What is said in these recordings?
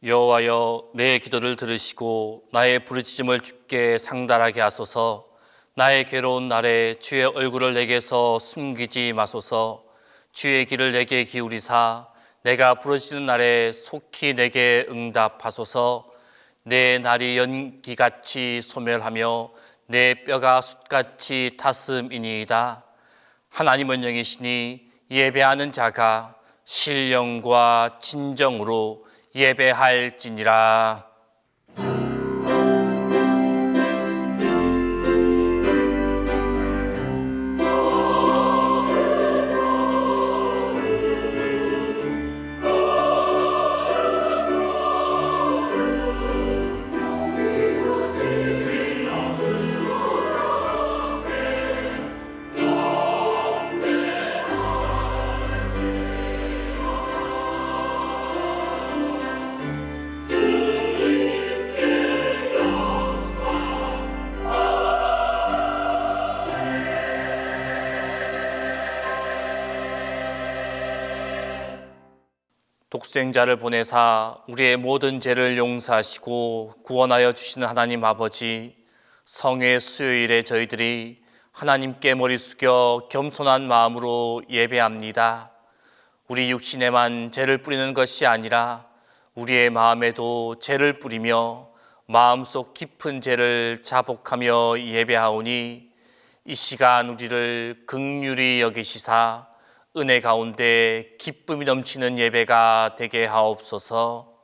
여호와여, 내 기도를 들으시고 나의 부르짖음을 주께 상달하게 하소서. 나의 괴로운 날에 주의 얼굴을 내게서 숨기지 마소서. 주의 귀를 내게 기울이사 내가 부르짖는 날에 속히 내게 응답하소서. 내 날이 연기같이 소멸하며 내 뼈가 숯같이 탔음이니이다. 하나님은 영이시니 예배하는 자가 신령과 진정으로 예배할지니라. 독생자를 보내사 우리의 모든 죄를 용서하시고 구원하여 주시는 하나님 아버지, 성회 수요일에 저희들이 하나님께 머리 숙여 겸손한 마음으로 예배합니다. 우리 육신에만 죄를 뿌리는 것이 아니라 우리의 마음에도 죄를 뿌리며 마음속 깊은 죄를 자복하며 예배하오니, 이 시간 우리를 긍휼히 여기시사 은혜 가운데 기쁨이 넘치는 예배가 되게 하옵소서.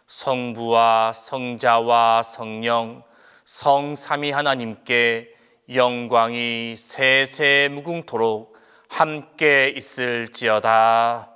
성부와 성자와 성령 성삼위 하나님께 영광이 세세 무궁토록 함께 있을지어다.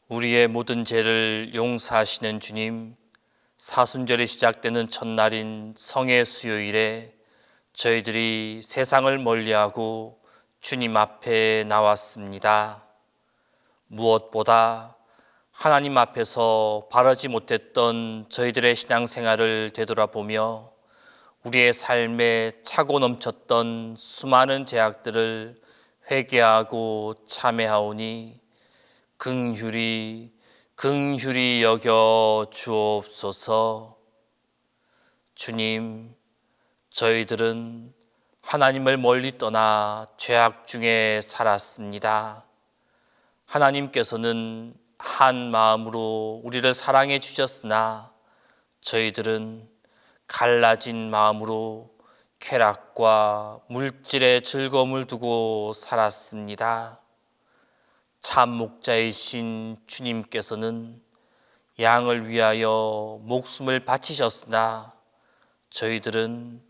우리의 모든 죄를 용서하시는 주님, 사순절이 시작되는 첫날인 성회 수요일에 저희들이 세상을 멀리하고 주님 앞에 나왔습니다. 무엇보다 하나님 앞에서 바르지 못했던 저희들의 신앙생활을 되돌아보며 우리의 삶에 차고 넘쳤던 수많은 죄악들을 회개하고 참회하오니 긍휼히 여겨 주옵소서. 주님, 저희들은 하나님을 멀리 떠나 죄악 중에 살았습니다. 하나님께서는 한 마음으로 우리를 사랑해 주셨으나 저희들은 갈라진 마음으로 쾌락과 물질의 즐거움을 두고 살았습니다. 참 목자이신 주님께서는 양을 위하여 목숨을 바치셨으나 저희들은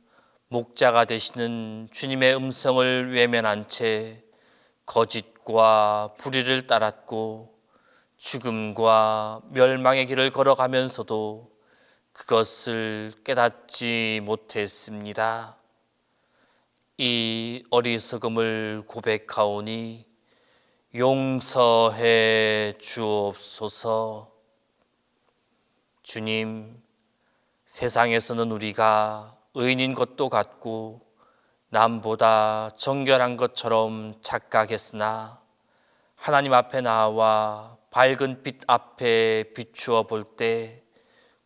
목자가 되시는 주님의 음성을 외면한 채 거짓과 불의를 따랐고 죽음과 멸망의 길을 걸어가면서도 그것을 깨닫지 못했습니다. 이 어리석음을 고백하오니 용서해 주옵소서. 주님, 세상에서는 우리가 의인인 것도 같고 남보다 정결한 것처럼 착각했으나 하나님 앞에 나와 밝은 빛 앞에 비추어 볼 때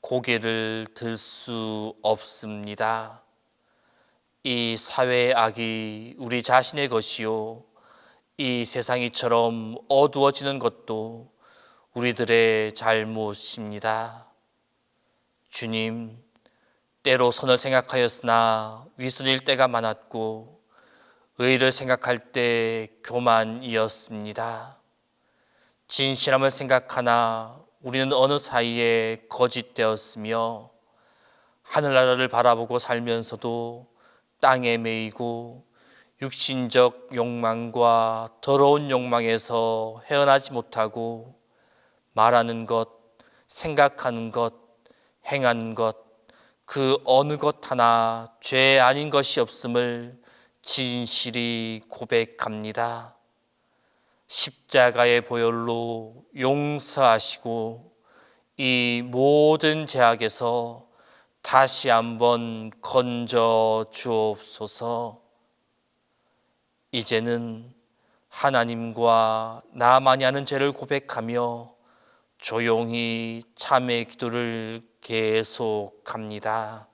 고개를 들 수 없습니다. 이 사회의 악이 우리 자신의 것이요, 이 세상이처럼 어두워지는 것도 우리들의 잘못입니다. 주님, 때로 선을 생각하였으나 위선일 때가 많았고 의를 생각할 때 교만이었습니다. 진실함을 생각하나 우리는 어느 사이에 거짓되었으며 하늘나라를 바라보고 살면서도 땅에 매이고 육신적 욕망과 더러운 욕망에서 헤어나지 못하고 말하는 것, 생각하는 것, 행하는 것, 그 어느 것 하나 죄 아닌 것이 없음을 진실이 고백합니다. 십자가의 보혈로 용서하시고 이 모든 죄악에서 다시 한번 건져 주옵소서. 이제는 하나님과 나만이 하는 죄를 고백하며 조용히 참회 기도를 계속합니다.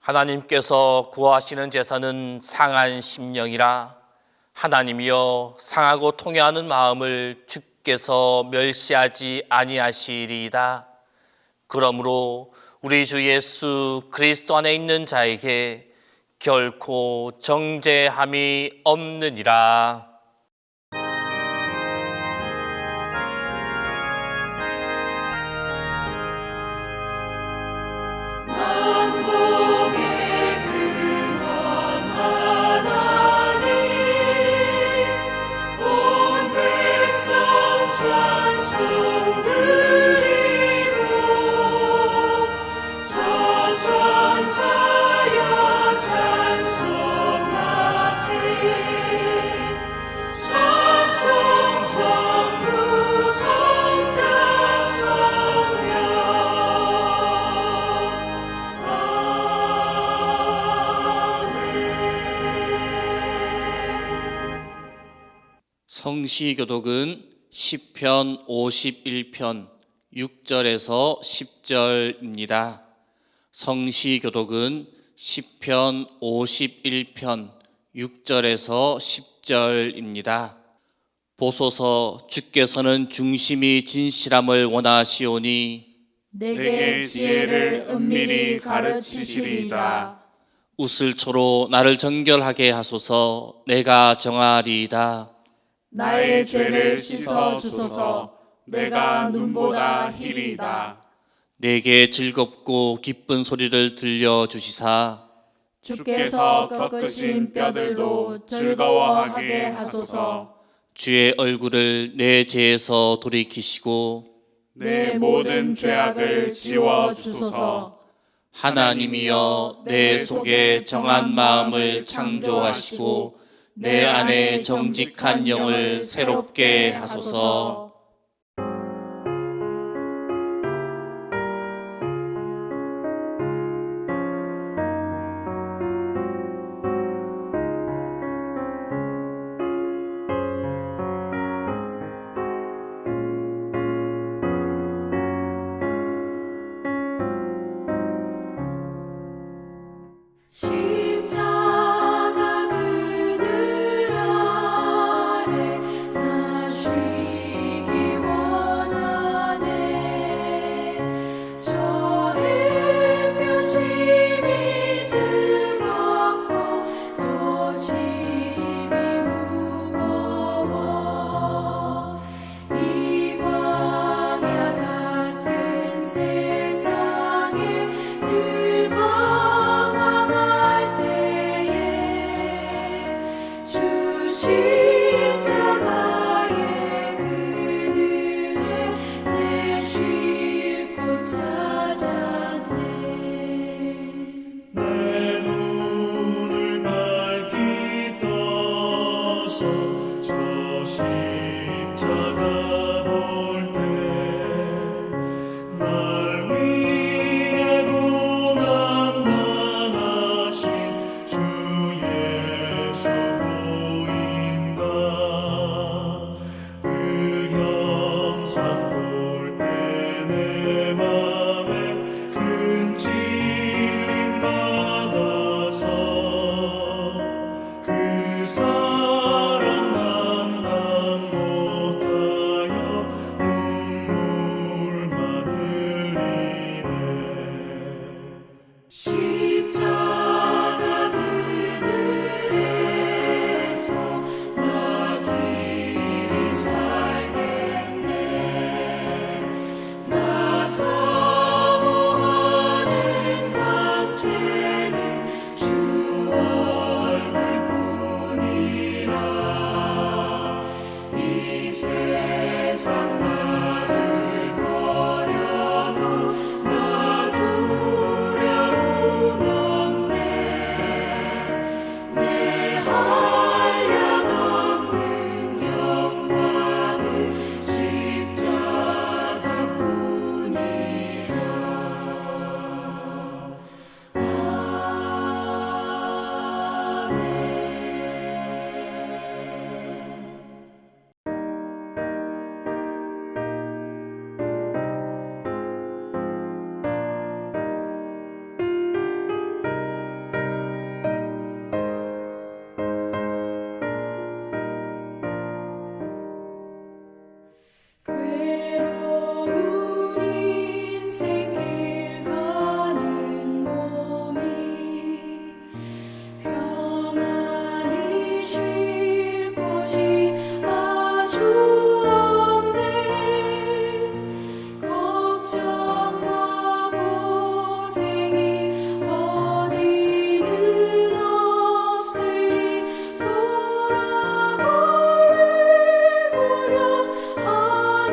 하나님께서 구하시는 제사는 상한 심령이라. 하나님이여, 상하고 통회하는 마음을 주께서 멸시하지 아니하시리이다. 그러므로 우리 주 예수 그리스도 안에 있는 자에게 결코 정죄함이 없느니라. 성시교독은 시편 51편 6절에서 10절입니다. 성시교독은 시편 51편 6절에서 10절입니다. 보소서, 주께서는 중심이 진실함을 원하시오니 내게 지혜를 은밀히 가르치시리이다. 우슬초로 나를 정결하게 하소서. 내가 정하리이다. 나의 죄를 씻어 주소서. 내가 눈보다 희리이다. 내게 즐겁고 기쁜 소리를 들려주시사 주께서 꺾으신 뼈들도 즐거워하게 하소서. 주의 얼굴을 내 죄에서 돌이키시고 내 모든 죄악을 지워 주소서. 하나님이여, 내 속에 정한 마음을 창조하시고 내 안에 정직한 영을 새롭게 하소서. 십자가 그늘 아래 나 쉬기 원하네. 저 햇볕이 뜨겁고 또 짐이 무거워. 이 광야 같은 세상에 늘 방황할 때에 주 십자가의 그늘에 내 쉴 곳 찾았네. 내 눈을 밝히 떠서 저 십자가 볼 때 날 위해 고난 당하신 주 예수 보인다. 그 형상 볼 때 내 맘에 큰 찔림 받아서 그 사랑 감당 못하여 눈물만 흘리네. 십자가 그늘에서 나 길이 살겠네. 나 사모하는 광채는 주 얼굴뿐이라. 이 세상 나를 버려도 나 두려움 없네. 내 한량없는 영광은 십자가뿐이라. 아멘. 괴로운 인생길 가는 몸이 평안히 쉴 곳이 아주 없네. 걱정과 고생이 어디는 없으리. 돌아갈래 고향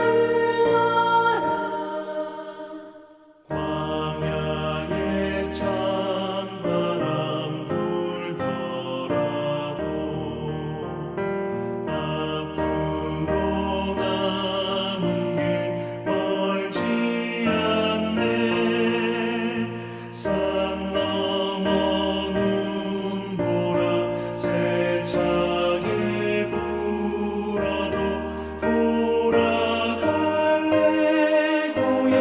하늘나라. 광야에 찬바람 불더라도 앞으로 남은 길 멀지 않네. 산 넘어 눈보라 세차게 불어도 돌아갈래 고향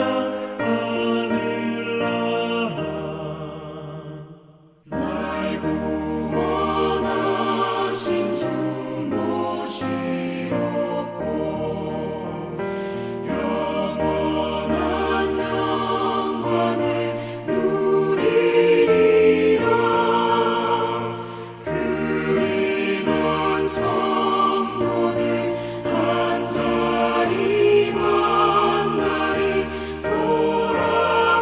하늘나라. 날 구원하신 주 모시옵고 영원한 영광을 누리리라. 그리던 성도들 한자리 만나리.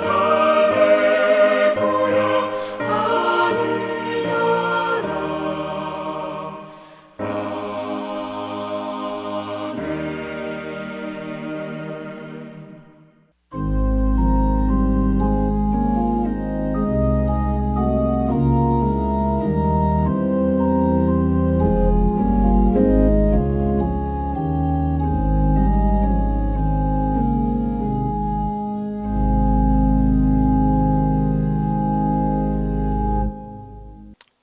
돌아갈래 고향 하늘나라.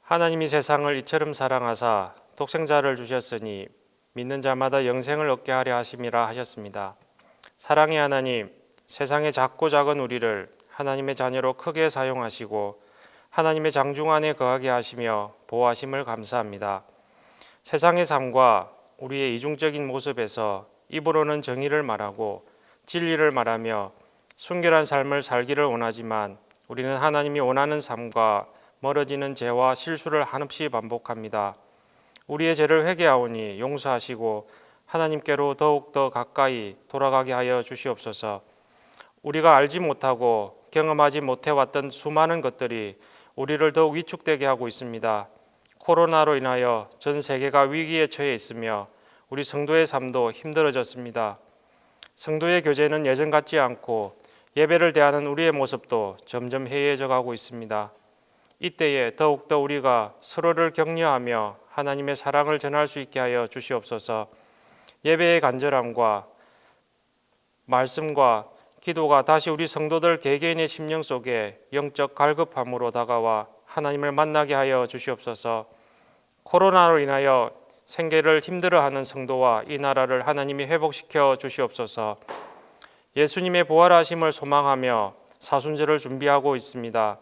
하나님이 세상을 이처럼 사랑하사 독생자를 주셨으니 믿는 자마다 영생을 얻게 하려 하심이라 하셨습니다. 사랑의 하나님, 세상의 작고 작은 우리를 하나님의 자녀로 크게 사용하시고 하나님의 장중 안에 거하게 하시며 보호하심을 감사합니다. 세상의 삶과 우리의 이중적인 모습에서 입으로는 정의를 말하고 진리를 말하며 순결한 삶을 살기를 원하지만 우리는 하나님이 원하는 삶과 멀어지는 죄와 실수를 한없이 반복합니다. 우리의 죄를 회개하오니 용서하시고 하나님께로 더욱더 가까이 돌아가게 하여 주시옵소서. 우리가 알지 못하고 경험하지 못해왔던 수많은 것들이 우리를 더욱 위축되게 하고 있습니다. 코로나로 인하여 전 세계가 위기에 처해 있으며 우리 성도의 삶도 힘들어졌습니다. 성도의 교제는 예전 같지 않고 예배를 대하는 우리의 모습도 점점 해이해져 가고 있습니다. 이때에 더욱더 우리가 서로를 격려하며 하나님의 사랑을 전할 수 있게 하여 주시옵소서. 예배의 간절함과 말씀과 기도가 다시 우리 성도들 개개인의 심령 속에 영적 갈급함으로 다가와 하나님을 만나게 하여 주시옵소서. 코로나로 인하여 생계를 힘들어하는 성도와 이 나라를 하나님이 회복시켜 주시옵소서. 예수님의 부활하심을 소망하며 사순절을 준비하고 있습니다.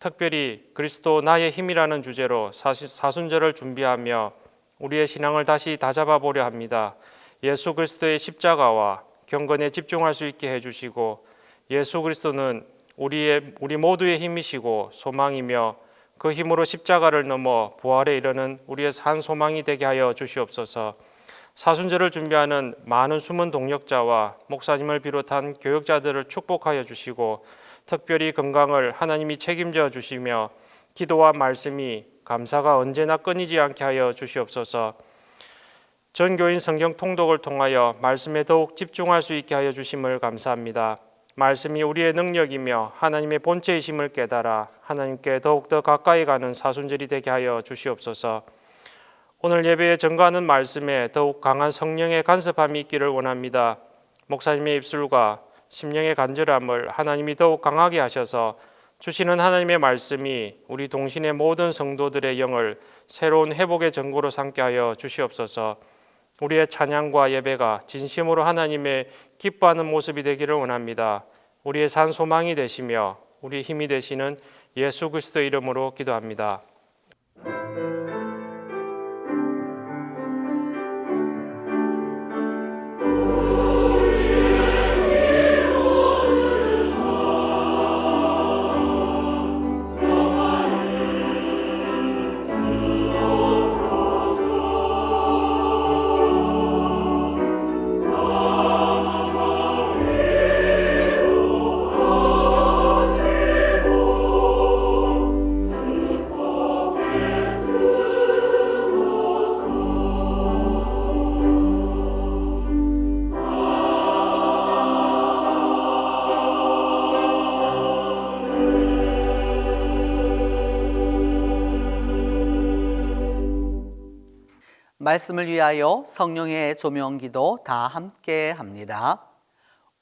특별히 그리스도 나의 힘이라는 주제로 사순절을 준비하며 우리의 신앙을 다시 다잡아 보려 합니다. 예수 그리스도의 십자가와 경건에 집중할 수 있게 해주시고 예수 그리스도는 우리 모두의 힘이시고 소망이며 그 힘으로 십자가를 넘어 부활에 이르는 우리의 산 소망이 되게 하여 주시옵소서. 사순절을 준비하는 많은 숨은 동역자와 목사님을 비롯한 교역자들을 축복하여 주시고 특별히 건강을 하나님이 책임져 주시며 기도와 말씀이 감사가 언제나 끊이지 않게 하여 주시옵소서. 전교인 성경 통독을 통하여 말씀에 더욱 집중할 수 있게 하여 주심을 감사합니다. 말씀이 우리의 능력이며 하나님의 본체이심을 깨달아 하나님께 더욱더 가까이 가는 사순절이 되게 하여 주시옵소서. 오늘 예배에 전가하는 말씀에 더욱 강한 성령의 간섭함이 있기를 원합니다. 목사님의 입술과 심령의 간절함을 하나님이 더욱 강하게 하셔서 주시는 하나님의 말씀이 우리 동신의 모든 성도들의 영을 새로운 회복의 전고로 삼게 하여 주시옵소서. 우리의 찬양과 예배가 진심으로 하나님의 기뻐하는 모습이 되기를 원합니다. 우리의 산 소망이 되시며 우리 힘이 되시는 예수 그리스도의 이름으로 기도합니다. 말씀을 위하여 성령의 조명기도 다 함께 합니다.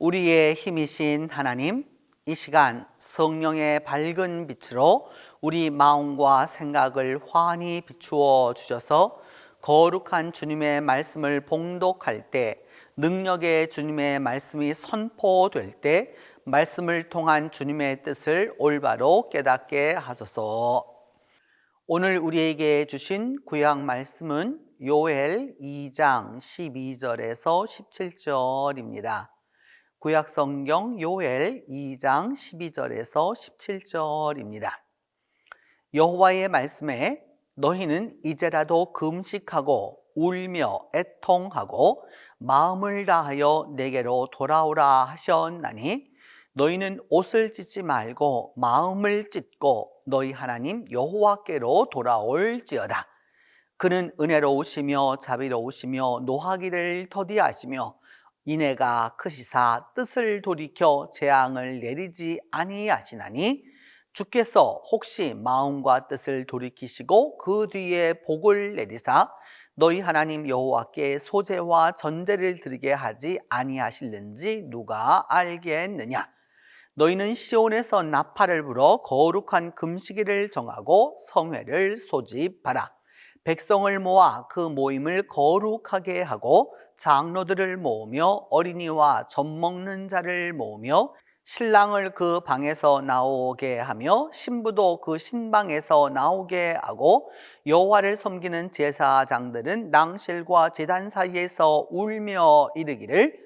우리의 힘이신 하나님, 이 시간 성령의 밝은 빛으로 우리 마음과 생각을 환히 비추어 주셔서 거룩한 주님의 말씀을 봉독할 때, 능력의 주님의 말씀이 선포될 때 말씀을 통한 주님의 뜻을 올바로 깨닫게 하소서. 오늘 우리에게 주신 구약 말씀은 요엘 2장 12절에서 17절입니다. 구약 성경 요엘 2장 12절에서 17절입니다. 여호와의 말씀에 너희는 이제라도 금식하고 울며 애통하고 마음을 다하여 내게로 돌아오라 하셨나니 너희는 옷을 찢지 말고 마음을 찢고 너희 하나님 여호와께로 돌아올지어다. 그는 은혜로우시며 자비로우시며 노하기를 더디하시며 인애가 크시사 뜻을 돌이켜 재앙을 내리지 아니하시나니 주께서 혹시 마음과 뜻을 돌이키시고 그 뒤에 복을 내리사 너희 하나님 여호와께 소제와 전제를 드리게 하지 아니하실는지 누가 알겠느냐. 너희는 시온에서 나팔을 불어 거룩한 금식일을 정하고 성회를 소집하라. 백성을 모아 그 모임을 거룩하게 하고 장로들을 모으며 어린이와 젖먹는 자를 모으며 신랑을 그 방에서 나오게 하며 신부도 그 신방에서 나오게 하고 여호와를 섬기는 제사장들은 낭실과 제단 사이에서 울며 이르기를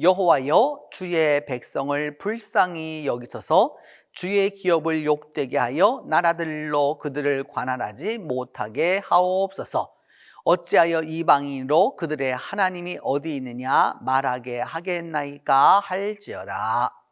여호와여 주의 백성을 불쌍히 여기소서 주의 기업을 욕되게 하여 나라들로 그들을 관할하지 못하게 하옵소서. 어찌하여 이방인으로 그들의 하나님이 어디 있느냐 말하게 하겠나이까 할지어다.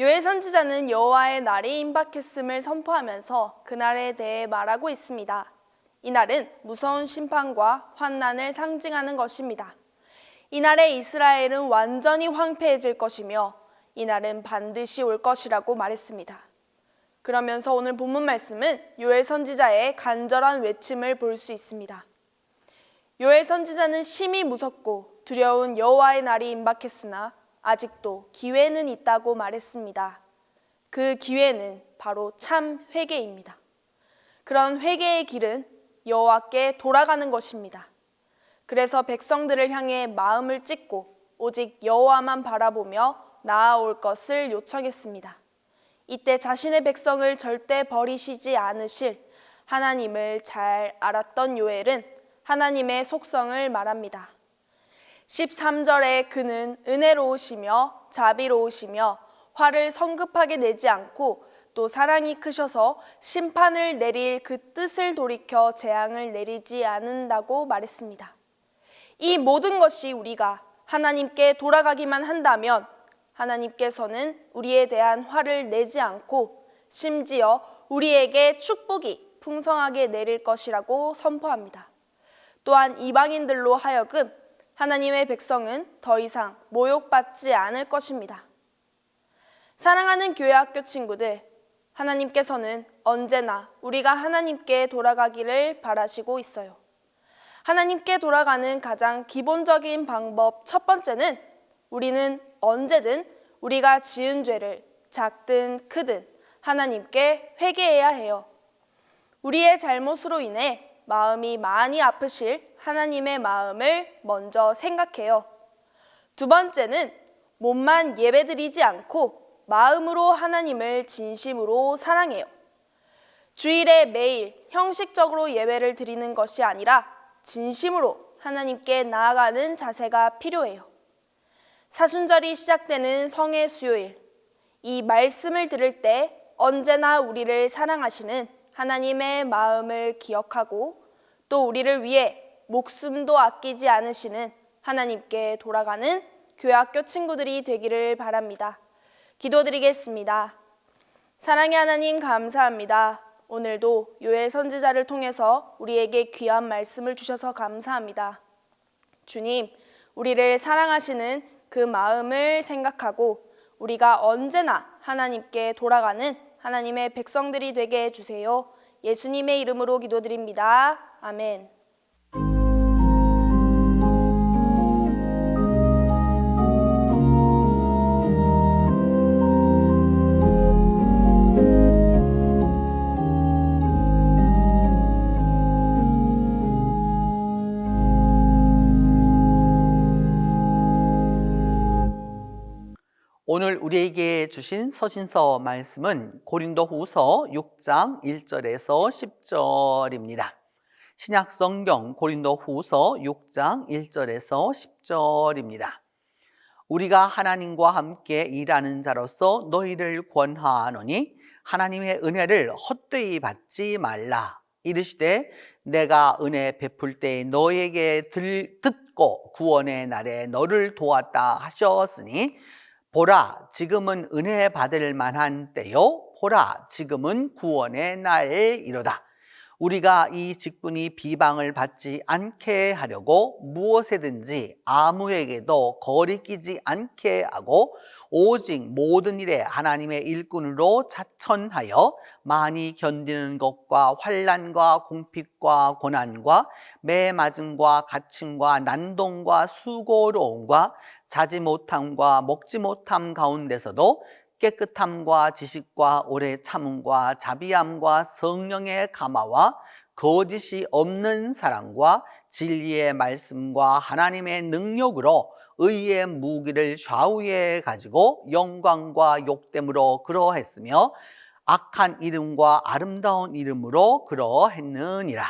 요엘 선지자는 여호와의 날이 임박했음을 선포하면서 그날에 대해 말하고 있습니다. 이 날은 무서운 심판과 환난을 상징하는 것입니다. 이 날에 이스라엘은 완전히 황폐해질 것이며 이 날은 반드시 올 것이라고 말했습니다. 그러면서 오늘 본문 말씀은 요엘 선지자의 간절한 외침을 볼 수 있습니다. 요엘 선지자는 심히 무섭고 두려운 여호와의 날이 임박했으나 아직도 기회는 있다고 말했습니다. 그 기회는 바로 참 회개입니다. 그런 회개의 길은 여호와께 돌아가는 것입니다. 그래서 백성들을 향해 마음을 찢고 오직 여호와만 바라보며 나아올 것을 요청했습니다. 이때 자신의 백성을 절대 버리시지 않으실 하나님을 잘 알았던 요엘은 하나님의 속성을 말합니다. 13절에 그는 은혜로우시며 자비로우시며 화를 성급하게 내지 않고 또 사랑이 크셔서 심판을 내릴 그 뜻을 돌이켜 재앙을 내리지 않는다고 말했습니다. 이 모든 것이 우리가 하나님께 돌아가기만 한다면 하나님께서는 우리에 대한 화를 내지 않고 심지어 우리에게 축복이 풍성하게 내릴 것이라고 선포합니다. 또한 이방인들로 하여금 하나님의 백성은 더 이상 모욕받지 않을 것입니다. 사랑하는 교회학교 친구들, 하나님께서는 언제나 우리가 하나님께 돌아가기를 바라시고 있어요. 하나님께 돌아가는 가장 기본적인 방법 첫 번째는 우리는 언제든 우리가 지은 죄를 작든 크든 하나님께 회개해야 해요. 우리의 잘못으로 인해 마음이 많이 아프실 하나님의 마음을 먼저 생각해요. 두 번째는 몸만 예배드리지 않고 마음으로 하나님을 진심으로 사랑해요. 주일에 매일 형식적으로 예배를 드리는 것이 아니라 진심으로 하나님께 나아가는 자세가 필요해요. 사순절이 시작되는 성의 수요일, 이 말씀을 들을 때 언제나 우리를 사랑하시는 하나님의 마음을 기억하고 또 우리를 위해 목숨도 아끼지 않으시는 하나님께 돌아가는 교회학교 친구들이 되기를 바랍니다. 기도드리겠습니다. 사랑의 하나님 감사합니다. 오늘도 요엘 선지자를 통해서 우리에게 귀한 말씀을 주셔서 감사합니다. 주님, 우리를 사랑하시는 그 마음을 생각하고 우리가 언제나 하나님께 돌아가는 하나님의 백성들이 되게 해주세요. 예수님의 이름으로 기도드립니다. 아멘. 오늘 우리에게 주신 서신서 말씀은 고린도후서 6장 1절에서 10절입니다. 신약성경 고린도후서 6장 1절에서 10절입니다. 우리가 하나님과 함께 일하는 자로서 너희를 권하노니 하나님의 은혜를 헛되이 받지 말라. 이르시되 내가 은혜 베풀 때 너에게 듣고 구원의 날에 너를 도왔다 하셨으니 보라 지금은 은혜 받을 만한 때요 보라 지금은 구원의 날이로다. 우리가 이 직분이 비방을 받지 않게 하려고 무엇에든지 아무에게도 거리끼지 않게 하고 오직 모든 일에 하나님의 일꾼으로 자천하여 많이 견디는 것과 환난과 궁핍과 고난과 매맞음과 갇힘과 난동과 수고로움과 자지 못함과 먹지 못함 가운데서도 깨끗함과 지식과 오래 참음과 자비함과 성령의 감화와 거짓이 없는 사랑과 진리의 말씀과 하나님의 능력으로 의의 무기를 좌우에 가지고 영광과 욕됨으로 그러했으며 악한 이름과 아름다운 이름으로 그러했느니라.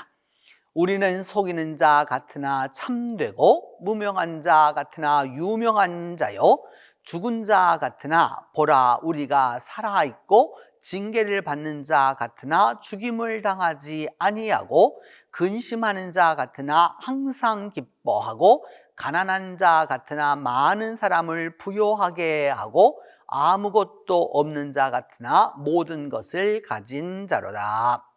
우리는 속이는 자 같으나 참되고 무명한 자 같으나 유명한 자요 죽은 자 같으나 보라 우리가 살아있고 징계를 받는 자 같으나 죽임을 당하지 아니하고 근심하는 자 같으나 항상 기뻐하고 가난한 자 같으나 많은 사람을 부요하게 하고 아무것도 없는 자 같으나 모든 것을 가진 자로다.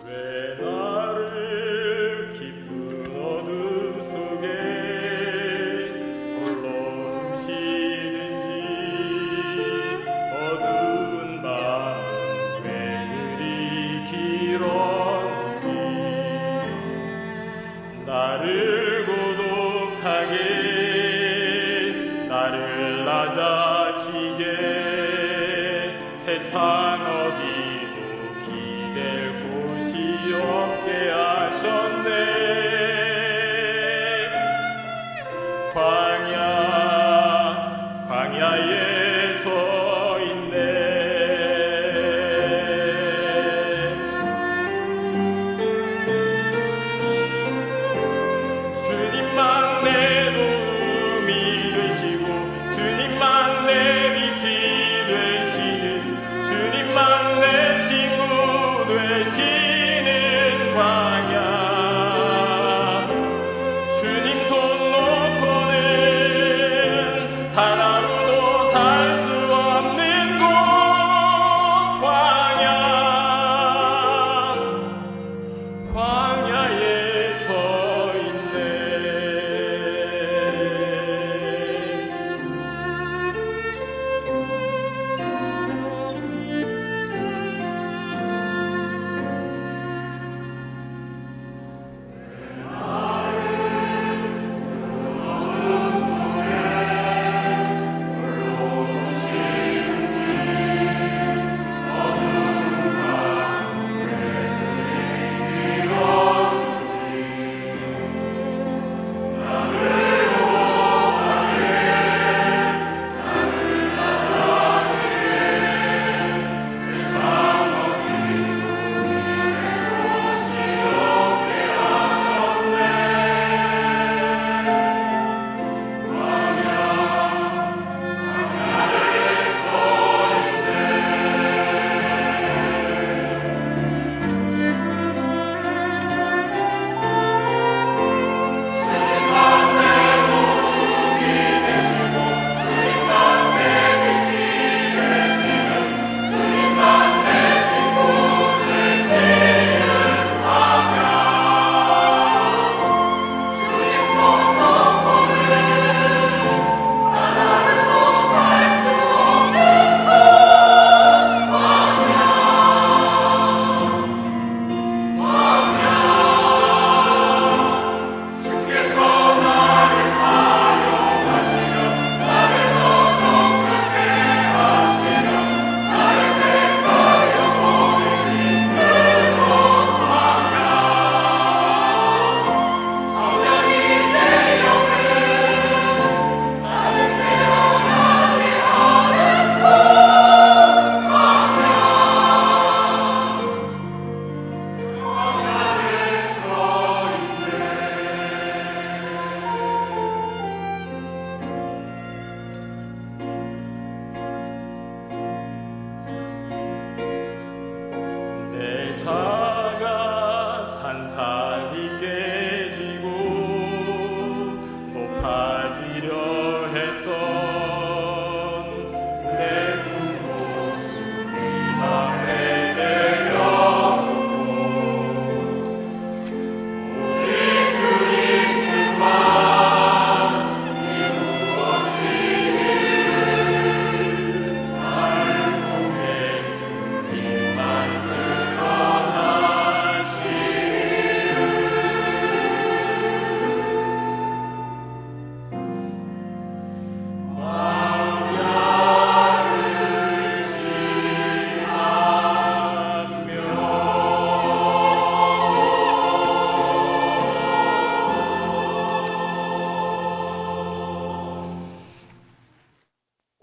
왜 나를 깊은 어둠 속에 홀로 숨쉬는지 어두운 밤 왜 그리 길었는지 나를 고독하게 나를 낮아지게 세상 어디도 기댈 곳이 없게 하셨네. 광야에 서 있네. 주님만 내 도움이 되시고 주님만 내 빛이 되시는 주님만 내 친구 되시는 광야 주님 손 놓고는 하나로도 살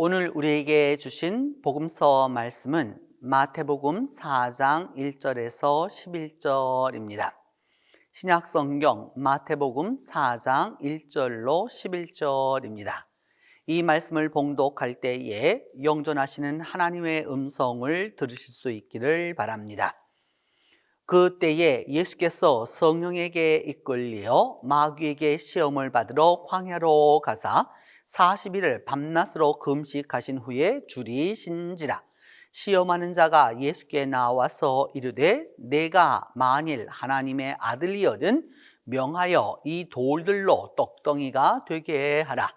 오늘 우리에게 주신 복음서 말씀은 마태복음 4장 1절에서 11절입니다. 신약성경 마태복음 4장 1절로 11절입니다. 이 말씀을 봉독할 때에 영존하시는 하나님의 음성을 들으실 수 있기를 바랍니다. 그때에 예수께서 성령에게 이끌려 마귀에게 시험을 받으러 광야로 가사 40일을 밤낮으로 금식하신 후에 줄이신지라. 시험하는 자가 예수께 나와서 이르되 내가 만일 하나님의 아들이거든 명하여 이 돌들로 떡덩이가 되게 하라.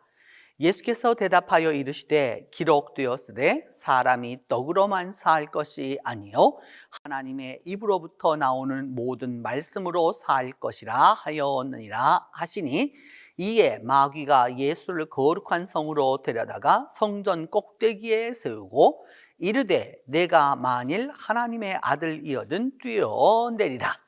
예수께서 대답하여 이르시되 기록되었으되 사람이 떡으로만 살 것이 아니요 하나님의 입으로부터 나오는 모든 말씀으로 살 것이라 하였느니라 하시니, 이에 마귀가 예수를 거룩한 성으로 데려다가 성전 꼭대기에 세우고 이르되 내가 만일 하나님의 아들이거든 뛰어내리라.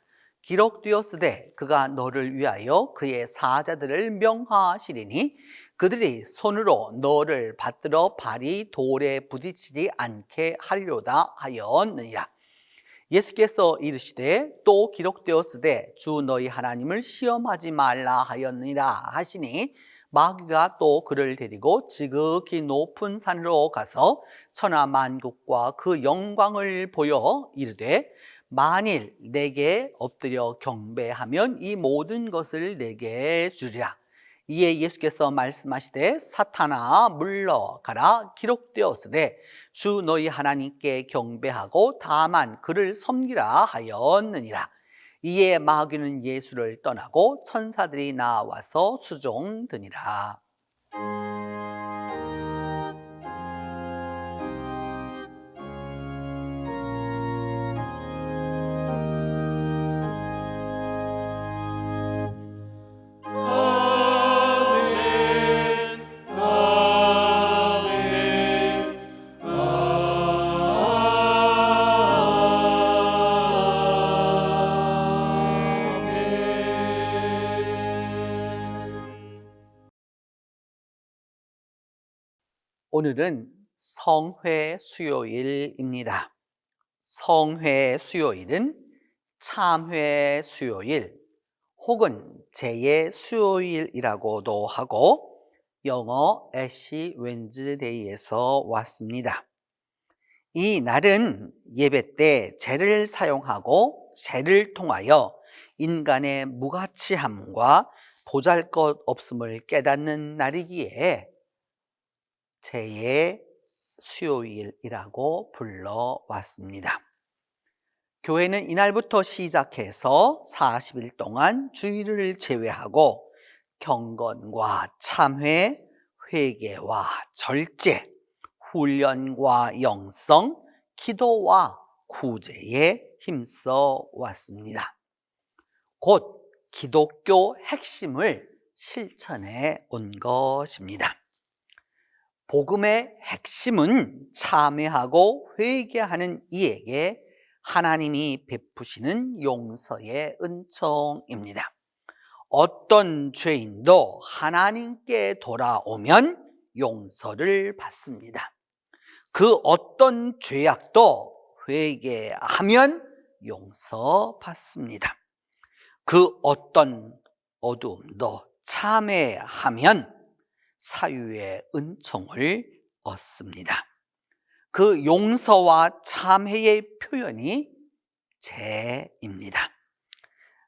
기록되었으되 그가 너를 위하여 그의 사자들을 명하시리니 그들이 손으로 너를 받들어 발이 돌에 부딪히지 않게 하리로다 하였느니라. 예수께서 이르시되 또 기록되었으되 주 너희 하나님을 시험하지 말라 하였느니라 하시니, 마귀가 또 그를 데리고 지극히 높은 산으로 가서 천하 만국과 그 영광을 보여 이르되 만일 내게 엎드려 경배하면 이 모든 것을 내게 주리라. 이에 예수께서 말씀하시되 사탄아 물러가라. 기록되었으되 주 너희 하나님께 경배하고 다만 그를 섬기라 하였느니라. 이에 마귀는 예수를 떠나고 천사들이 나와서 수종드니라. 오늘은 성회 수요일입니다. 성회 수요일은 참회 수요일 혹은 제의 수요일이라고도 하고 영어 애쉬 웬즈데이에서 왔습니다. 이 날은 예배 때 제를 사용하고 제를 통하여 인간의 무가치함과 보잘것없음을 깨닫는 날이기에 제의 수요일이라고 불러왔습니다. 교회는 이날부터 시작해서 40일 동안 주일을 제외하고 경건과 참회, 회개와 절제, 훈련과 영성, 기도와 구제에 힘써 왔습니다. 곧 기독교 핵심을 실천해 온 것입니다. 복음의 핵심은 참회하고 회개하는 이에게 하나님이 베푸시는 용서의 은총입니다. 어떤 죄인도 하나님께 돌아오면 용서를 받습니다. 그 어떤 죄악도 회개하면 용서받습니다. 그 어떤 어두움도 참회하면 사유의 은총을 얻습니다. 그 용서와 참회의 표현이 제입니다.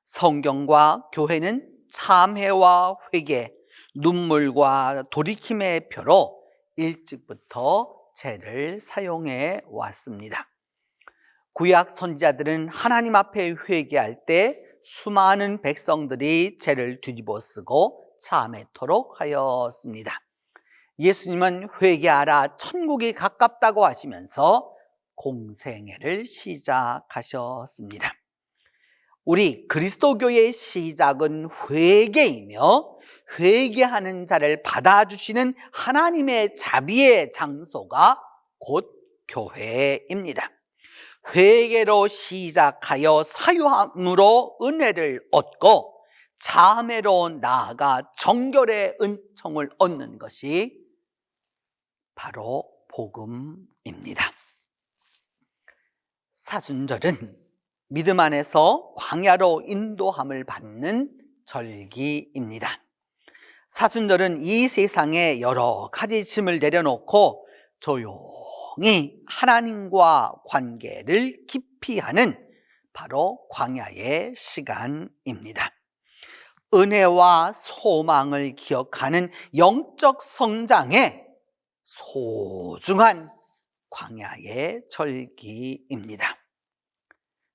성경과 교회는 참회와 회개, 눈물과 돌이킴의 표로 일찍부터 제를 사용해 왔습니다. 구약 선지자들은 하나님 앞에 회개할 때 수많은 백성들이 제를 뒤집어 쓰고 참회토록 하였습니다. 예수님은 회개하라 천국이 가깝다고 하시면서 공생애를 시작하셨습니다. 우리 그리스도교의 시작은 회개이며 회개하는 자를 받아주시는 하나님의 자비의 장소가 곧 교회입니다. 회개로 시작하여 사유함으로 은혜를 얻고 참회로 나아가 정결의 은총을 얻는 것이 바로 복음입니다. 사순절은 믿음 안에서 광야로 인도함을 받는 절기입니다. 사순절은 이 세상에 여러 가지 짐을 내려놓고 조용히 하나님과 관계를 깊이 하는 바로 광야의 시간입니다. 은혜와 소망을 기억하는 영적 성장의 소중한 광야의 절기입니다.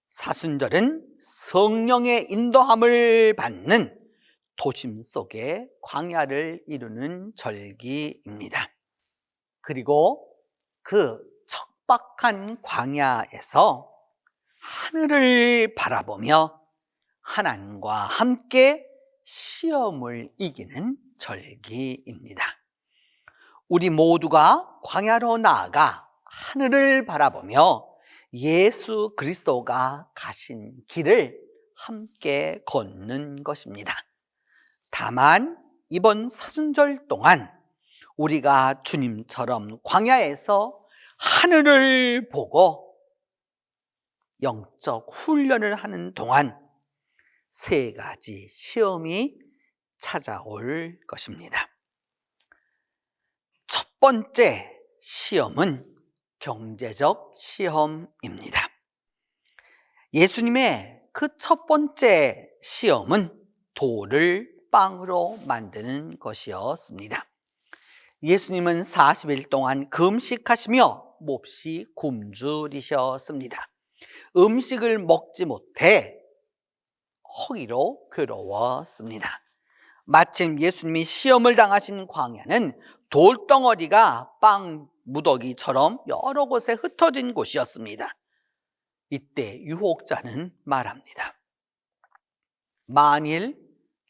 사순절은 성령의 인도함을 받는 도심 속의 광야를 이루는 절기입니다. 그리고 그 척박한 광야에서 하늘을 바라보며 하나님과 함께 시험을 이기는 절기입니다. 우리 모두가 광야로 나아가 하늘을 바라보며 예수 그리스도가 가신 길을 함께 걷는 것입니다. 다만 이번 사순절 동안 우리가 주님처럼 광야에서 하늘을 보고 영적 훈련을 하는 동안 세 가지 시험이 찾아올 것입니다. 첫 번째 시험은 경제적 시험입니다. 예수님의 그 첫 번째 시험은 돌을 빵으로 만드는 것이었습니다. 예수님은 40일 동안 금식하시며 몹시 굶주리셨습니다. 음식을 먹지 못해 허기로 괴로웠습니다. 마침 예수님이 시험을 당하신 광야는 돌덩어리가 빵 무더기처럼 여러 곳에 흩어진 곳이었습니다. 이때 유혹자는 말합니다. 만일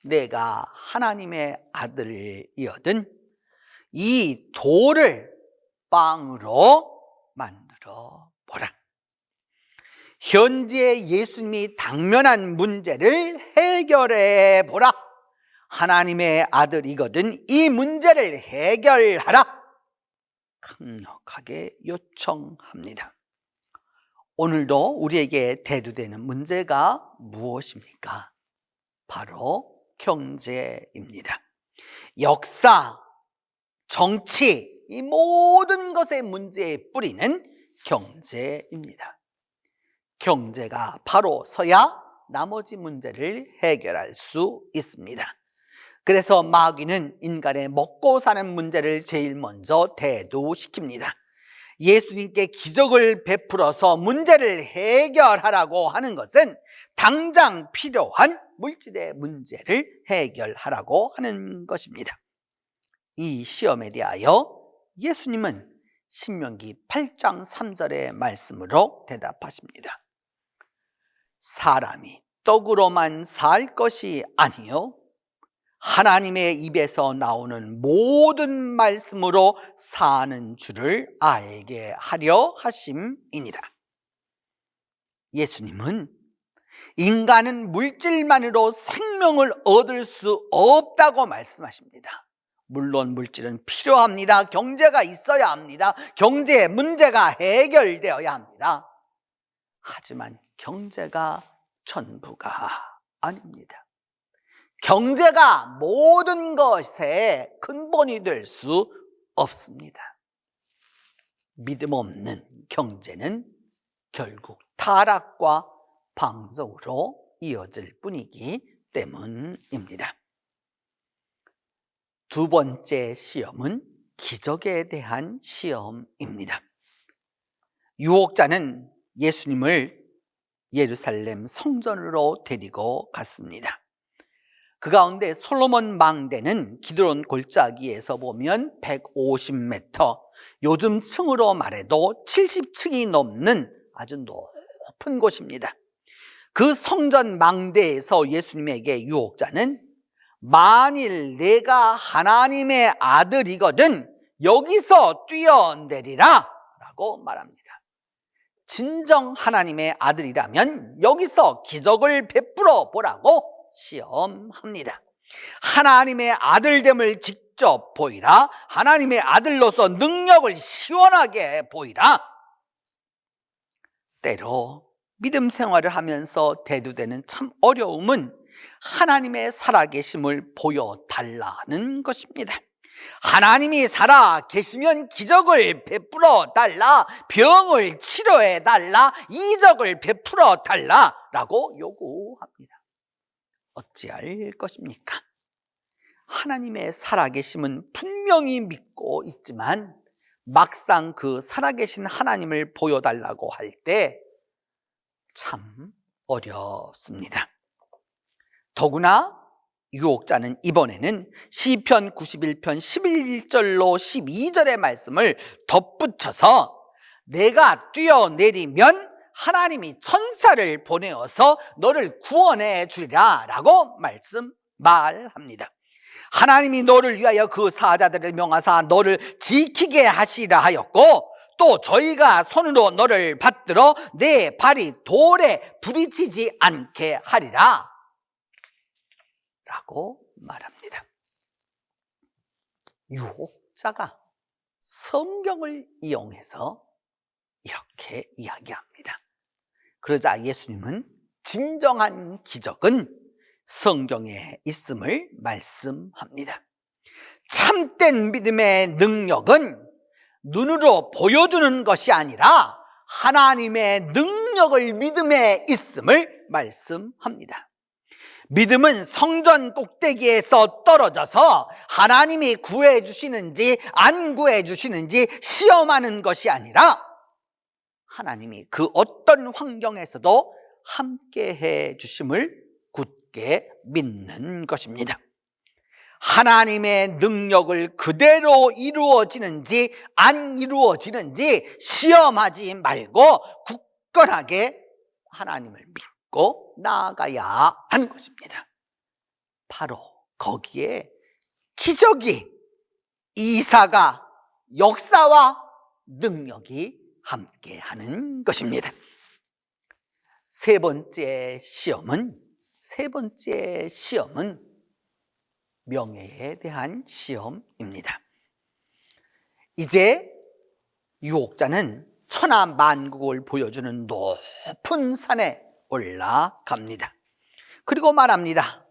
내가 하나님의 아들이거든 이 돌을 빵으로 만들어 보라. 현재 예수님이 당면한 문제를 해결해 보라. 하나님의 아들이거든 이 문제를 해결하라. 강력하게 요청합니다. 오늘도 우리에게 대두되는 문제가 무엇입니까? 바로 경제입니다. 역사, 정치, 이 모든 것의 문제의 뿌리는 경제입니다. 경제가 바로 서야 나머지 문제를 해결할 수 있습니다. 그래서 마귀는 인간의 먹고 사는 문제를 제일 먼저 대두시킵니다. 예수님께 기적을 베풀어서 문제를 해결하라고 하는 것은 당장 필요한 물질의 문제를 해결하라고 하는 것입니다. 이 시험에 대하여 예수님은 신명기 8장 3절의 말씀으로 대답하십니다. 사람이 떡으로만 살 것이 아니요 하나님의 입에서 나오는 모든 말씀으로 사는 줄을 알게 하려 하심이니라. 예수님은 인간은 물질만으로 생명을 얻을 수 없다고 말씀하십니다. 물론 물질은 필요합니다. 경제가 있어야 합니다. 경제의 문제가 해결되어야 합니다. 하지만 경제가 전부가 아닙니다. 경제가 모든 것의 근본이 될 수 없습니다. 믿음 없는 경제는 결국 타락과 방적으로 이어질 뿐이기 때문입니다. 두 번째 시험은 기적에 대한 시험입니다. 유혹자는 예수님을 예루살렘 성전으로 데리고 갔습니다. 그 가운데 솔로몬 망대는 기드론 골짜기에서 보면 150m, 요즘 층으로 말해도 70층이 넘는 아주 높은 곳입니다. 그 성전 망대에서 예수님에게 유혹자는 만일 내가 하나님의 아들이거든 여기서 뛰어내리라 라고 말합니다. 진정 하나님의 아들이라면 여기서 기적을 베풀어 보라고 시험합니다. 하나님의 아들됨을 직접 보이라. 하나님의 아들로서 능력을 시원하게 보이라. 때로 믿음 생활을 하면서 대두되는 참 어려움은 하나님의 살아계심을 보여달라는 것입니다. 하나님이 살아계시면 기적을 베풀어 달라, 병을 치료해 달라, 이적을 베풀어 달라라고 요구합니다. 어찌할 것입니까? 하나님의 살아계심은 분명히 믿고 있지만 막상 그 살아계신 하나님을 보여달라고 할 때 참 어렵습니다. 더구나 유혹자는 이번에는 시편 91편 11절로 12절의 말씀을 덧붙여서 내가 뛰어내리면 하나님이 천사를 보내어서 너를 구원해 주리라 라고 말합니다. 하나님이 너를 위하여 그 사자들을 명하사 너를 지키게 하시라 하였고, 또 저희가 손으로 너를 받들어 내 발이 돌에 부딪히지 않게 하리라 라고 말합니다. 유혹자가 성경을 이용해서 이렇게 이야기합니다. 그러자 예수님은 진정한 기적은 성경에 있음을 말씀합니다. 참된 믿음의 능력은 눈으로 보여주는 것이 아니라 하나님의 능력을 믿음에 있음을 말씀합니다. 믿음은 성전 꼭대기에서 떨어져서 하나님이 구해주시는지 안 구해주시는지 시험하는 것이 아니라 하나님이 그 어떤 환경에서도 함께해 주심을 굳게 믿는 것입니다. 하나님의 능력을 그대로 이루어지는지 안 이루어지는지 시험하지 말고 굳건하게 하나님을 믿고 나아가야 하는 것입니다. 바로 거기에 기적이, 이사가, 역사와 능력이 함께하는 것입니다. 세 번째 시험은 명예에 대한 시험입니다. 이제 유혹자는 천하 만국을 보여주는 높은 산에 올라갑니다. 그리고 말합니다.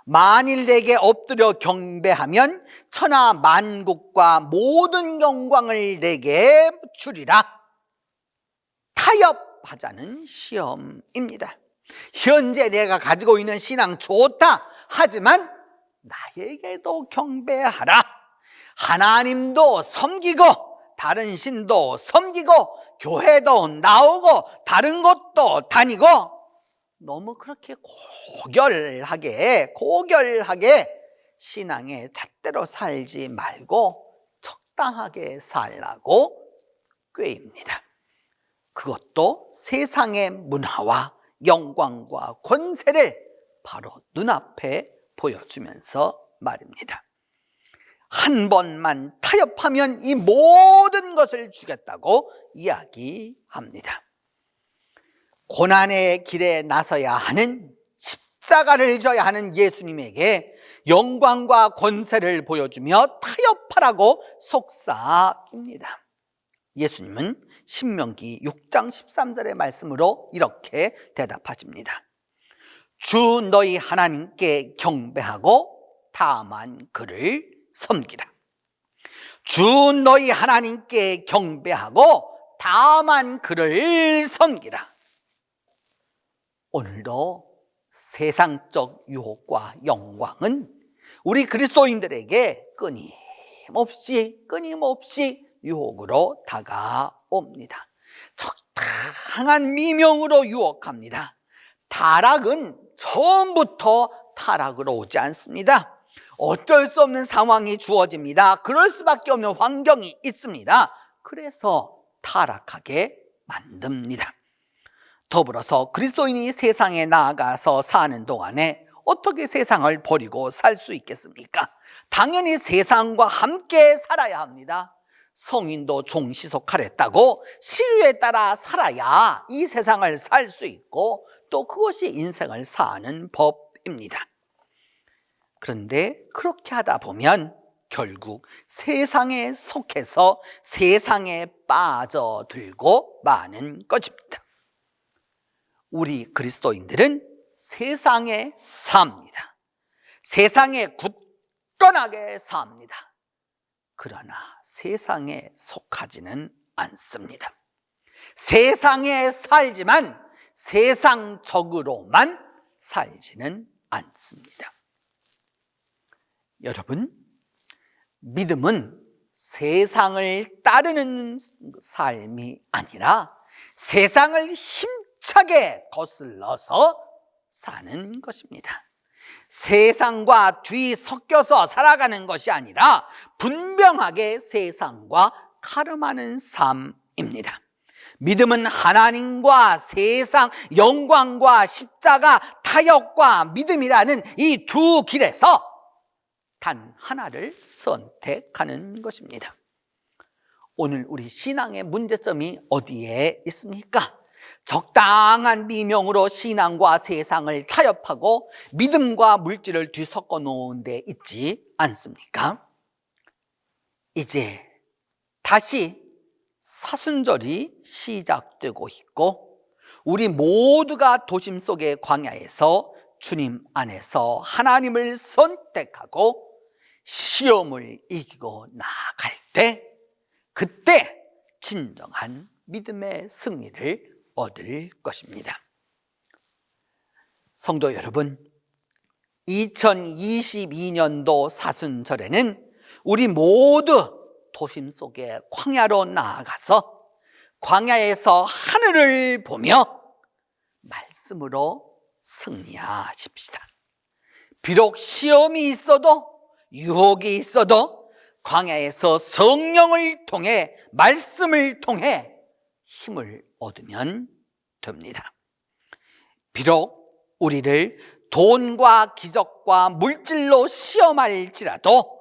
만일 내게 엎드려 경배하면 천하 만국과 모든 영광을 내게 주리라. 타협하자는 시험입니다. 현재 내가 가지고 있는 신앙 좋다. 하지만 나에게도 경배하라. 하나님도 섬기고 다른 신도 섬기고 교회도 나오고 다른 곳도 다니고 너무 그렇게 고결하게 신앙의 잣대로 살지 말고 적당하게 살라고 꾀입니다. 그것도 세상의 문화와 영광과 권세를 바로 눈앞에 보여주면서 말입니다. 한 번만 타협하면 이 모든 것을 주겠다고 이야기합니다. 고난의 길에 나서야 하는, 십자가를 져야 하는 예수님에게 영광과 권세를 보여주며 타협하라고 속삭입니다. 예수님은 신명기 6장 13절의 말씀으로 이렇게 대답하십니다. 주 너희 하나님께 경배하고 다만 그를 섬기라. 주 너희 하나님께 경배하고 다만 그를 섬기라. 오늘도 세상적 유혹과 영광은 우리 그리스도인들에게 끊임없이 유혹으로 다가옵니다. 적당한 미명으로 유혹합니다. 타락은 처음부터 타락으로 오지 않습니다. 어쩔 수 없는 상황이 주어집니다. 그럴 수밖에 없는 환경이 있습니다. 그래서 타락하게 만듭니다. 더불어서 그리스도인이 세상에 나아가서 사는 동안에 어떻게 세상을 버리고 살 수 있겠습니까? 당연히 세상과 함께 살아야 합니다. 성인도 종시속하랬다고 시류에 따라 살아야 이 세상을 살 수 있고 또 그것이 인생을 사는 법입니다. 그런데 그렇게 하다 보면 결국 세상에 속해서 세상에 빠져들고 마는 것입니다. 우리 그리스도인들은 세상에 삽니다. 세상에 굳건하게 삽니다. 그러나 세상에 속하지는 않습니다. 세상에 살지만 세상적으로만 살지는 않습니다. 여러분, 믿음은 세상을 따르는 삶이 아니라 세상을 힘차게 거슬러서 사는 것입니다. 세상과 뒤섞여서 살아가는 것이 아니라 분명하게 세상과 가름하는 삶입니다. 믿음은 하나님과 세상, 영광과 십자가, 타협과 믿음이라는 이 두 길에서 단 하나를 선택하는 것입니다. 오늘 우리 신앙의 문제점이 어디에 있습니까? 적당한 비명으로 신앙과 세상을 타협하고 믿음과 물질을 뒤섞어 놓은 데 있지 않습니까? 이제 다시 사순절이 시작되고 있고 우리 모두가 도심 속의 광야에서 주님 안에서 하나님을 선택하고 시험을 이기고 나아갈 때 그때 진정한 믿음의 승리를 얻을 것입니다. 성도 여러분, 2022년도 사순절에는 우리 모두 도심 속의 광야로 나아가서 광야에서 하늘을 보며 말씀으로 승리하십시다. 비록 시험이 있어도 유혹이 있어도 광야에서 성령을 통해 말씀을 통해 힘을 얻으면 됩니다. 비록 우리를 돈과 기적과 물질로 시험할지라도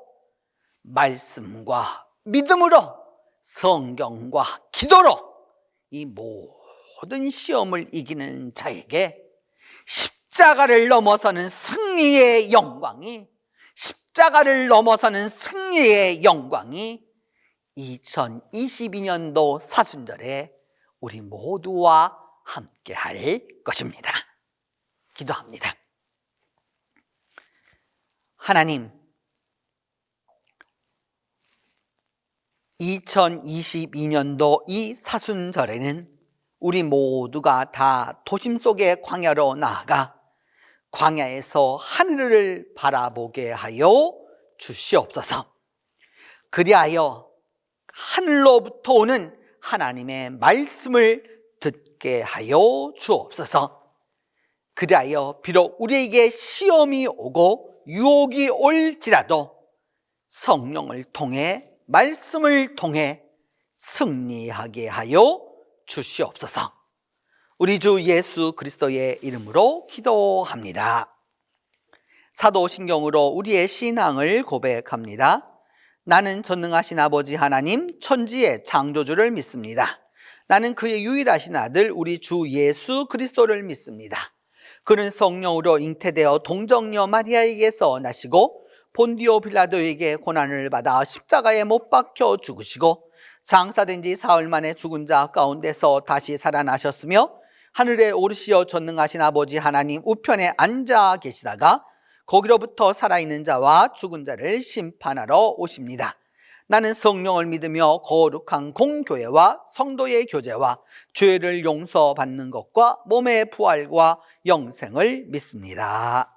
말씀과 믿음으로 성경과 기도로 이 모든 시험을 이기는 자에게 십자가를 넘어서는 승리의 영광이 십자가를 넘어서는 승리의 영광이 2022년도 사순절에 우리 모두와 함께 할 것입니다. 기도합니다. 하나님, 2022년도 이 사순절에는 우리 모두가 다 도심 속의 광야로 나아가 광야에서 하늘을 바라보게 하여 주시옵소서. 그리하여 하늘로부터 오는 하나님의 말씀을 듣게 하여 주옵소서. 그리하여 비록 우리에게 시험이 오고 유혹이 올지라도 성령을 통해 말씀을 통해 승리하게 하여 주시옵소서. 우리 주 예수 그리스도의 이름으로 기도합니다. 사도신경으로 우리의 신앙을 고백합니다. 나는 전능하신 아버지 하나님 천지의 창조주를 믿습니다. 나는 그의 유일하신 아들 우리 주 예수 그리스도를 믿습니다. 그는 성령으로 잉태되어 동정녀 마리아에게서 나시고 본디오 빌라도에게 고난을 받아 십자가에 못 박혀 죽으시고 장사된 지 사흘 만에 죽은 자 가운데서 다시 살아나셨으며 하늘에 오르시어 전능하신 아버지 하나님 우편에 앉아 계시다가 거기로부터 살아있는 자와 죽은 자를 심판하러 오십니다. 나는 성령을 믿으며 거룩한 공교회와 성도의 교제와 죄를 용서받는 것과 몸의 부활과 영생을 믿습니다.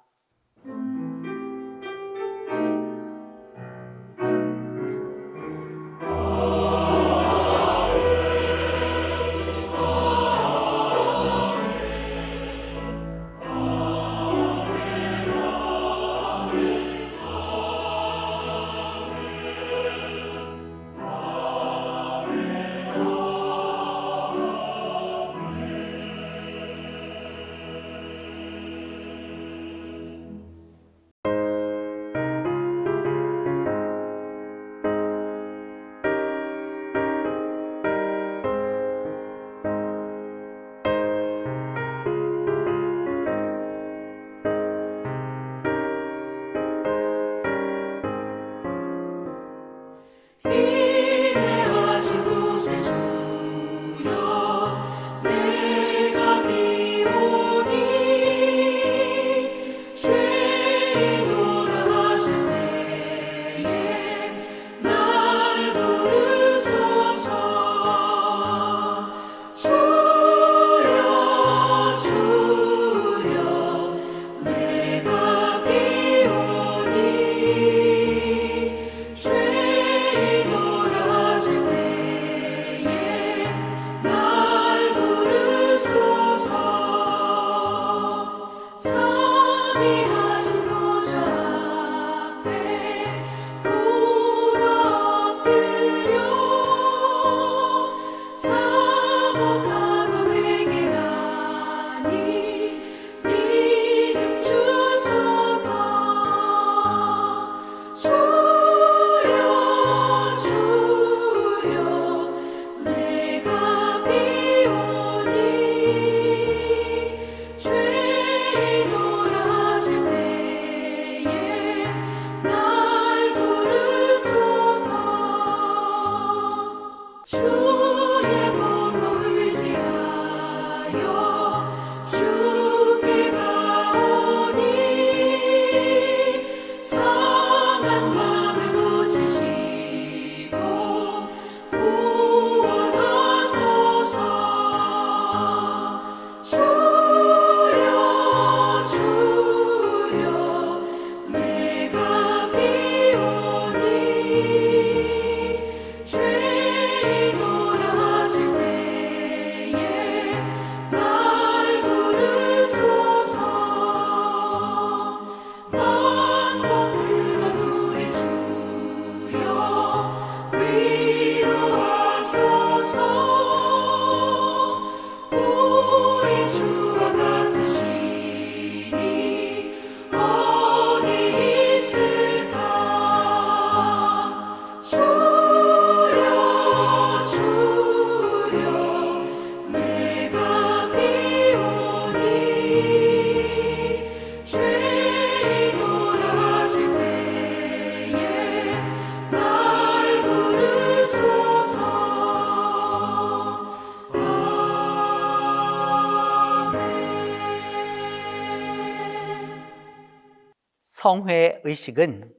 성회 의식은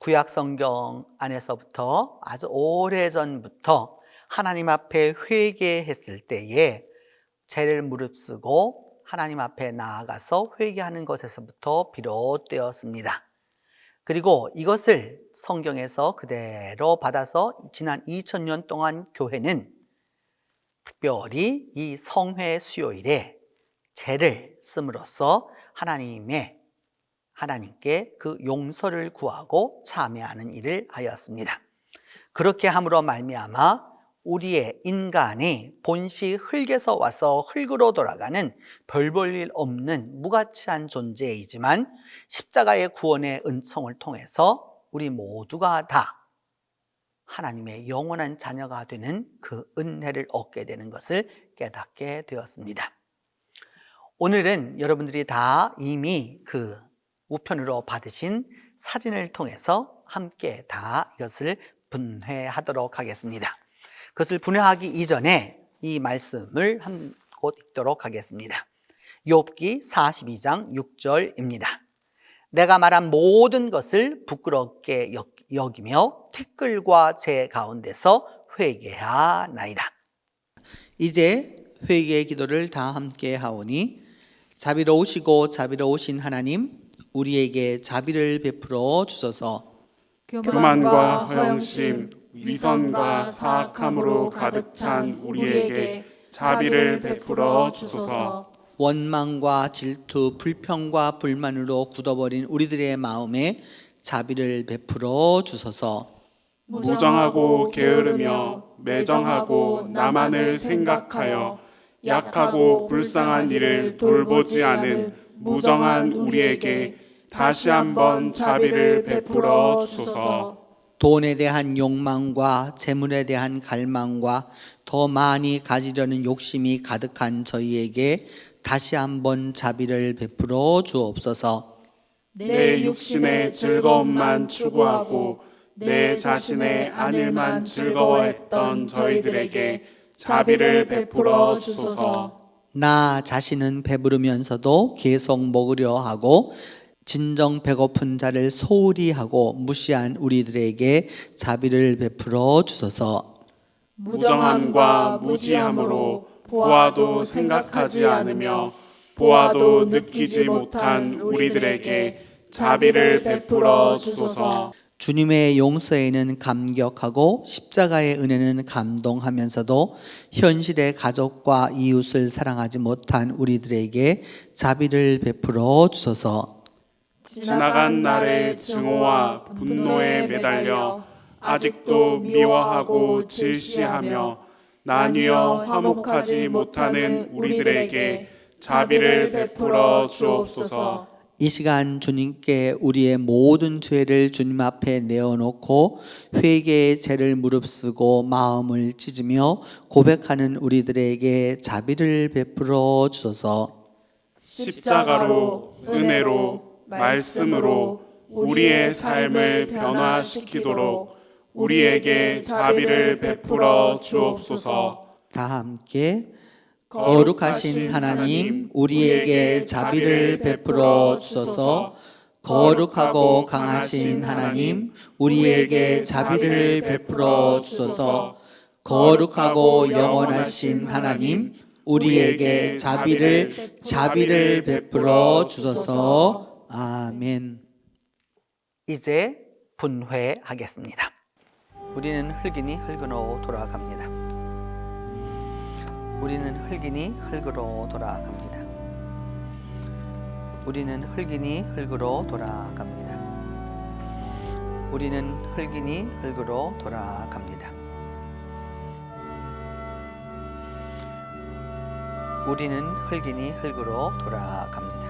구약 성경 안에서부터 아주 오래전부터 하나님 앞에 회개했을 때에 죄를 무릅쓰고 하나님 앞에 나아가서 회개하는 것에서부터 비롯되었습니다. 그리고 이것을 성경에서 그대로 받아서 지난 2000년 동안 교회는 특별히 이 성회 수요일에 죄를 씀으로써 하나님께 그 용서를 구하고 참여하는 일을 하였습니다. 그렇게 함으로 말미암아 우리의 인간이 본시 흙에서 와서 흙으로 돌아가는 별 볼 일 없는 무가치한 존재이지만 십자가의 구원의 은총을 통해서 우리 모두가 다 하나님의 영원한 자녀가 되는 그 은혜를 얻게 되는 것을 깨닫게 되었습니다. 오늘은 여러분들이 다 이미 그 우편으로 받으신 사진을 통해서 함께 다 이것을 분회하도록 하겠습니다. 그것을 분회하기 이전에 이 말씀을 한 곳 읽도록 하겠습니다. 욥기 42장 6절입니다. 내가 말한 모든 것을 부끄럽게 여기며 티끌과 제 가운데서 회개하나이다. 이제 회개의 기도를 다 함께 하오니 자비로우시고 자비로우신 하나님, 우리에게 자비를 베풀어 주소서. 교만과 허영심, 위선과 사악함으로 가득 찬 우리에게 자비를 베풀어 주소서. 원망과 질투, 불평과 불만으로 굳어버린 우리들의 마음에 자비를 베풀어 주소서. 무정하고 게으르며 매정하고 나만을 생각하여 약하고 불쌍한 이를 돌보지 않은 무정한 우리에게 다시 한번 자비를 베풀어 주소서. 돈에 대한 욕망과 재물에 대한 갈망과 더 많이 가지려는 욕심이 가득한 저희에게 다시 한번 자비를 베풀어 주옵소서. 내 육신의 즐거움만 추구하고 내 자신의 안일만 즐거워했던 저희들에게 자비를 베풀어 주소서. 나 자신은 배부르면서도 계속 먹으려 하고 진정 배고픈 자를 소홀히 하고 무시한 우리들에게 자비를 베풀어 주소서. 무정함과 무지함으로 보아도 생각하지 않으며 보아도 느끼지 못한 우리들에게 자비를 베풀어 주소서. 주님의 용서에는 감격하고 십자가의 은혜는 감동하면서도 현실의 가족과 이웃을 사랑하지 못한 우리들에게 자비를 베풀어 주소서. 지나간 날의 증오와 분노에 매달려 아직도 미워하고 질시하며 나뉘어 화목하지 못하는 우리들에게 자비를 베풀어 주옵소서. 이 시간 주님께 우리의 모든 죄를 주님 앞에 내어놓고 회개의 죄를 무릅쓰고 마음을 찢으며 고백하는 우리들에게 자비를 베풀어 주소서. 십자가로, 은혜로, 말씀으로 우리의 삶을 변화시키도록 우리에게 자비를 베풀어 주옵소서. 다 함께 거룩하신 하나님, 우리에게 자비를 베풀어 주소서. 거룩하고 강하신 하나님, 우리에게 자비를 베풀어 주소서. 거룩하고 영원하신 하나님, 우리에게 자비를 베풀어 주소서. 아멘. 이제 분회하겠습니다. 우리는 흙이니 흙으로 돌아갑니다. 우리는 흙이니 흙으로 돌아갑니다. 우리는 흙이니 흙으로 돌아갑니다. 우리는 흙이니 흙으로 돌아갑니다. 우리는 흙이니 흙으로 돌아갑니다.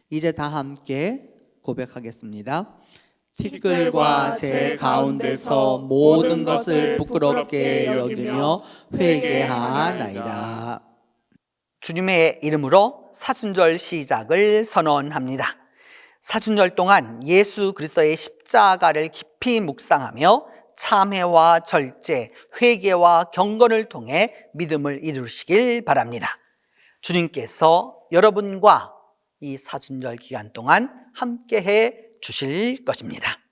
이제 다 함께 고백하겠습니다. 티끌과 제 가운데서 모든 것을 부끄럽게 여기며 회개하나이다. 주님의 이름으로 사순절 시작을 선언합니다. 사순절 동안 예수 그리스도의 십자가를 깊이 묵상하며 참회와 절제, 회개와 경건을 통해 믿음을 이루시길 바랍니다. 주님께서 여러분과 이 사순절 기간 동안 함께해 주실 것입니다.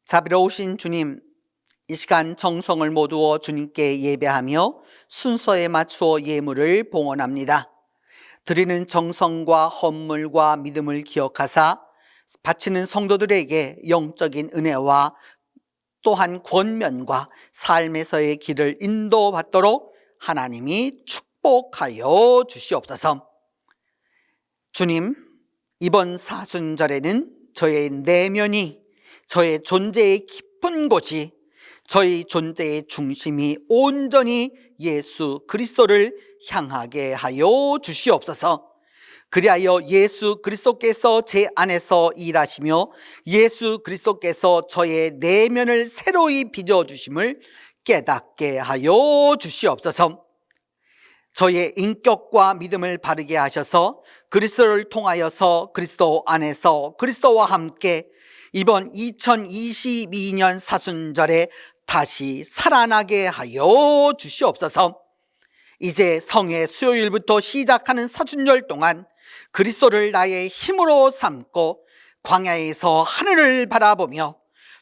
자비로우신 주님, 이 시간 정성을 모두어 주님께 예배하며 순서에 맞추어 예물을 봉헌합니다. 드리는 정성과 헌물과 믿음을 기억하사 바치는 성도들에게 영적인 은혜와 또한 권면과 삶에서의 길을 인도받도록 하나님이 축복하여 주시옵소서. 주님, 이번 사순절에는 저의 내면이, 저의 존재의 깊은 곳이, 저희 존재의 중심이 온전히 예수 그리스도를 향하게 하여 주시옵소서. 그리하여 예수 그리스도께서 제 안에서 일하시며 예수 그리스도께서 저의 내면을 새로이 빚어주심을 깨닫게 하여 주시옵소서. 저의 인격과 믿음을 바르게 하셔서 그리스도를 통하여서 그리스도 안에서 그리스도와 함께 이번 2022년 사순절에 다시 살아나게 하여 주시옵소서. 이제 성의 수요일부터 시작하는 사순절 동안 그리스도를 나의 힘으로 삼고 광야에서 하늘을 바라보며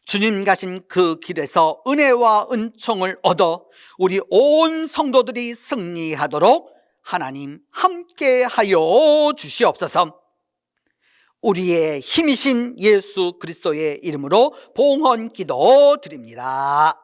주님 가신 그 길에서 은혜와 은총을 얻어 우리 온 성도들이 승리하도록 하나님 함께 하여 주시옵소서. 우리의 힘이신 예수 그리스도의 이름으로 봉헌 기도 드립니다.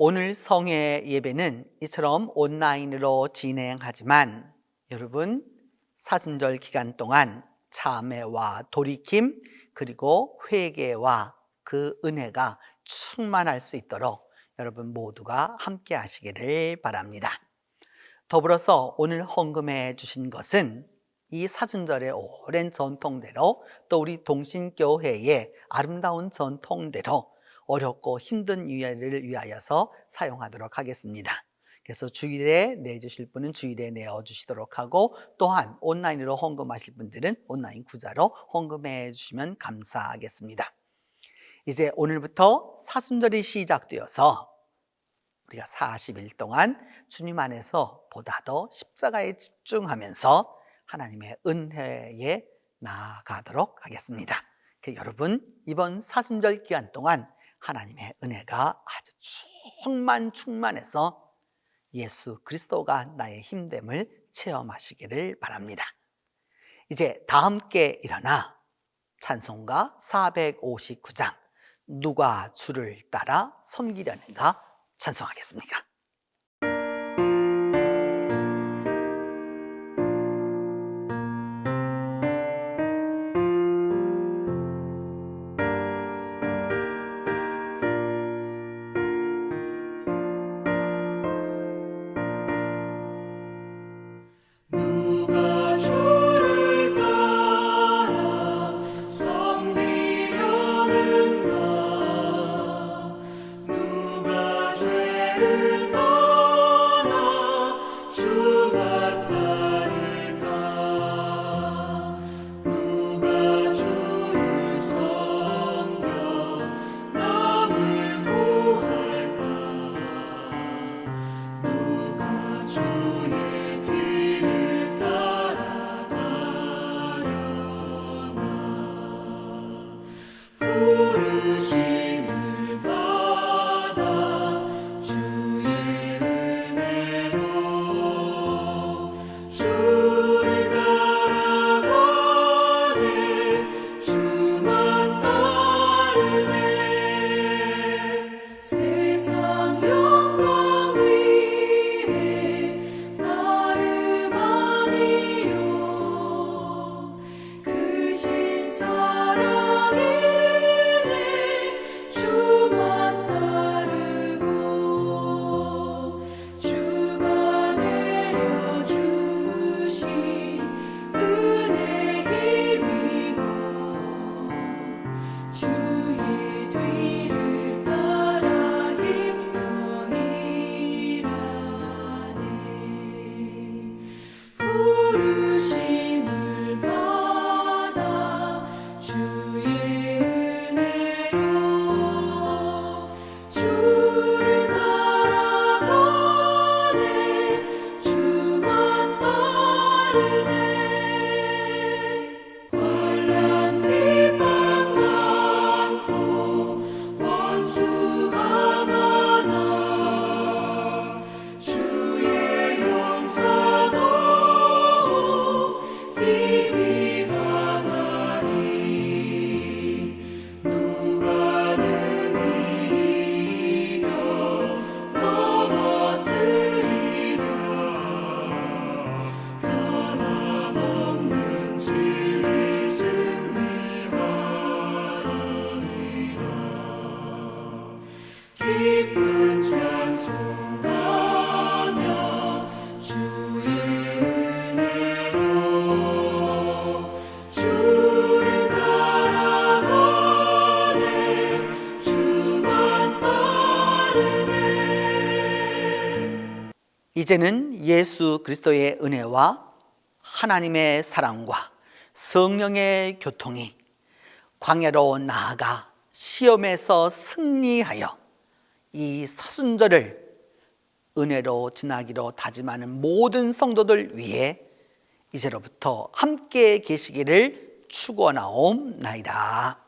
오늘 성의 예배는 이처럼 온라인으로 진행하지만 여러분 사순절 기간 동안 참회와 돌이킴 그리고 회개와 그 은혜가 충만할 수 있도록 여러분 모두가 함께 하시기를 바랍니다. 더불어서 오늘 헌금해 주신 것은 이 사순절의 오랜 전통대로 또 우리 동신교회의 아름다운 전통대로 어렵고 힘든 일을 위하여서 사용하도록 하겠습니다. 그래서 주일에 내주실 분은 주일에 내어주시도록 하고 또한 온라인으로 헌금하실 분들은 온라인 구자로 헌금해 주시면 감사하겠습니다. 이제 오늘부터 사순절이 시작되어서 우리가 40일 동안 주님 안에서 보다 더 십자가에 집중하면서 하나님의 은혜에 나아가도록 하겠습니다. 여러분 이번 사순절 기간 동안 하나님의 은혜가 아주 충만해서 예수 그리스도가 나의 힘됨을 체험하시기를 바랍니다. 이제 다 함께 일어나 찬송가 459장 누가 주를 따라 섬기려는가 찬송하겠습니다. 누가 주를 따라 섬기려는가 누가 죄를 떠나 주만 따를까 누가 주를 섬겨 남을 구할까 누가 주의 뒤를 따라가려나 부르심을 받아 주의 은혜로 주를 따라가네 주만 따르네 세상 영광 위에 나름 아니요 크신 사랑의 기쁜 찬송하며 주의 은혜로 주를 따라가네 주만 따르네. 이제는 예수 그리스도의 은혜와 하나님의 사랑과 성령의 교통이 광야로 나아가 시험에서 승리하여 이 사순절을 은혜로 지나기로 다짐하는 모든 성도들 위해 이제로부터 함께 계시기를 축원하옵나이다.